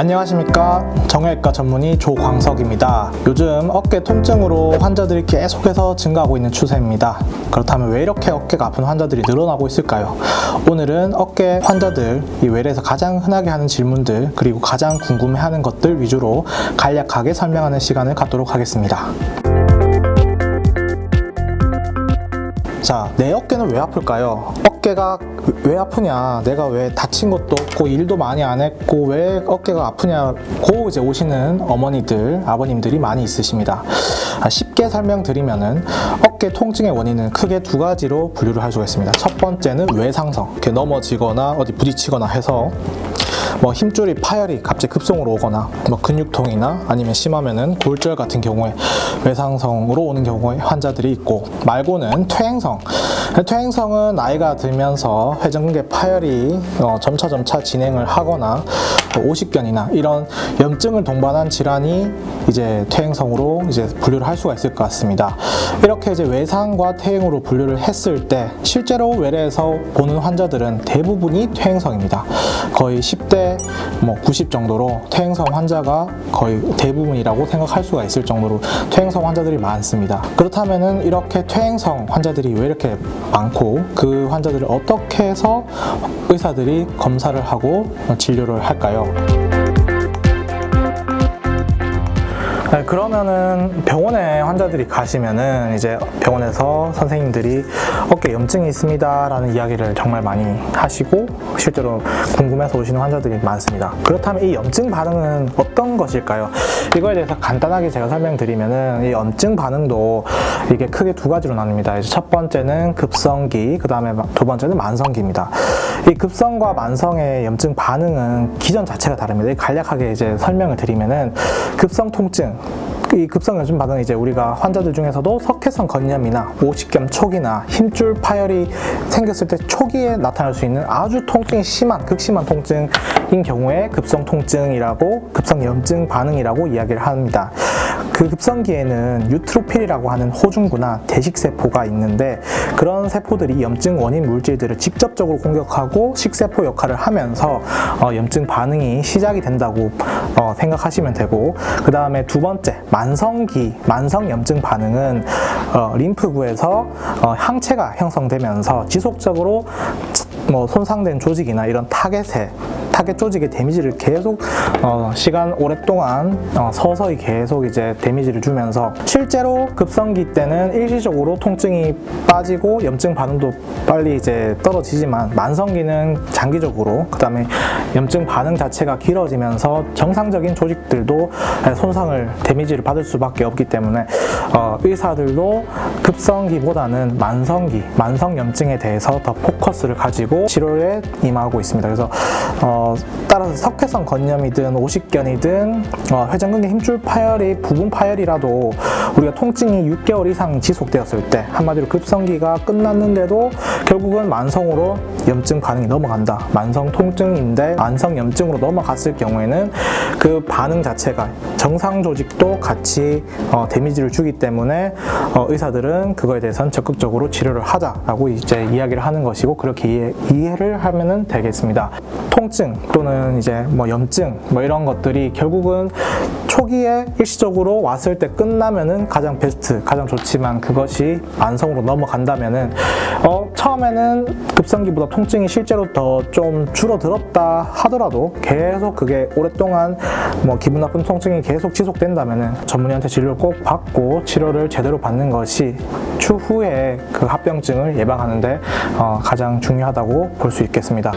안녕하십니까, 정형외과 전문의 조광석입니다. 요즘 어깨 통증으로 환자들이 계속해서 증가하고 있는 추세입니다. 그렇다면 왜 이렇게 어깨가 아픈 환자들이 늘어나고 있을까요? 오늘은 어깨 환자들, 이 외래에서 가장 흔하게 하는 질문들, 그리고 가장 궁금해하는 것들 위주로 간략하게 설명하는 시간을 갖도록 하겠습니다. 자, 내 어깨는 왜 아플까요? 어깨가 왜 아프냐, 내가 왜 다친 것도 없고 일도 많이 안 했고 왜 어깨가 아프냐고 이제 오시는 어머니들, 아버님들이 많이 있으십니다. 쉽게 설명드리면은 어깨 통증의 원인은 크게 두 가지로 분류를 할 수가 있습니다. 첫 번째는 외상성, 이렇게 넘어지거나 어디 부딪히거나 해서 힘줄이 파열이 갑자기 급성으로 오거나 근육통이나 아니면 심하면은 골절 같은 경우에 외상성으로 오는 경우에 환자들이 있고, 말고는 퇴행성. 퇴행성은 나이가 들면서 회전근개 파열이 점차 진행을 하거나 오십견이나 이런 염증을 동반한 질환이 이제 퇴행성으로 이제 분류를 할 수가 있을 것 같습니다. 이렇게 이제 외상과 퇴행으로 분류를 했을 때 실제로 외래에서 보는 환자들은 대부분이 퇴행성입니다. 거의 10대 90 정도로 퇴행성 환자가 거의 대부분이라고 생각할 수가 있을 정도로 퇴행성 환자들이 많습니다. 그렇다면은 이렇게 퇴행성 환자들이 왜 이렇게 많고, 그 환자들을 어떻게 해서 의사들이 검사를 하고 진료를 할까요? 네, 그러면은 병원에 환자들이 가시면은 이제 병원에서 선생님들이 어깨 염증이 있습니다 라는 이야기를 정말 많이 하시고 실제로 궁금해서 오시는 환자들이 많습니다. 그렇다면 이 염증 반응은 어떤 것일까요? 이거에 대해서 간단하게 제가 설명드리면은 이 염증 반응도 이게 크게 두 가지로 나뉩니다. 이제 첫 번째는 급성기, 그 다음에 두 번째는 만성기입니다. 이 급성과 만성의 염증 반응은 기전 자체가 다릅니다. 간략하게 이제 설명을 드리면은 급성 통증, 이 급성 염증 반응은 이제 우리가 환자들 중에서도 석회성 건염이나 오십견 초기나 힘줄 파열이 생겼을 때 초기에 나타날 수 있는 아주 통증이 심한, 극심한 통증인 경우에 급성 통증이라고, 급성 염증 반응이라고 이야기를 합니다. 그 급성기에는 유트로필이라고 하는 호중구나 대식세포가 있는데, 그런 세포들이 염증 원인 물질들을 직접적으로 공격하고 식세포 역할을 하면서 염증 반응이 시작이 된다고 생각하시면 되고, 그 다음에 두 번째 만성기, 만성 염증 반응은 림프구에서 항체가 형성되면서 지속적으로 손상된 조직이나 이런 타겟 조직의 데미지를 계속 시간 오랫동안 서서히 계속 이제 데미지를 주면서 실제로 급성기 때는 일시적으로 통증이 빠지고 염증 반응도 빨리 이제 떨어지지만, 만성기는 장기적으로, 그 다음에 염증 반응 자체가 길어지면서 정상적인 조직들도 손상을, 데미지를 받을 수밖에 없기 때문에 의사들도 급성기보다는 만성기, 만성 염증에 대해서 더 포커스를 가지고 치료에 임하고 있습니다. 그래서 따라서 석회성 건염이든 오십견이든 회전근개 힘줄 파열이 부분 파열이라도 우리가 통증이 6개월 이상 지속되었을 때, 한마디로 급성기가 끝났는데도 결국은 만성으로 염증 반응이 넘어간다, 만성 통증인데 만성 염증으로 넘어갔을 경우에는 그 반응 자체가 정상 조직도 같이 데미지를 주기 때문에 의사들은 그거에 대해서는 적극적으로 치료를 하자라고 이제 이야기를 하는 것이고, 그렇게 이해를 하면은 되겠습니다. 통증 또는 이제 염증 이런 것들이 결국은 초기에 일시적으로 왔을 때 끝나면은 가장 베스트, 가장 좋지만, 그것이 만성으로 넘어간다면은 처음에는 급성기보다 통증이 실제로 더 좀 줄어들었다 하더라도 계속 그게 오랫동안 기분 나쁜 통증이 계속 지속된다면은 전문의한테 진료를 꼭 받고 치료를 제대로 받는 것이 추후에 그 합병증을 예방하는데 가장 중요하다고 볼 수 있겠습니다.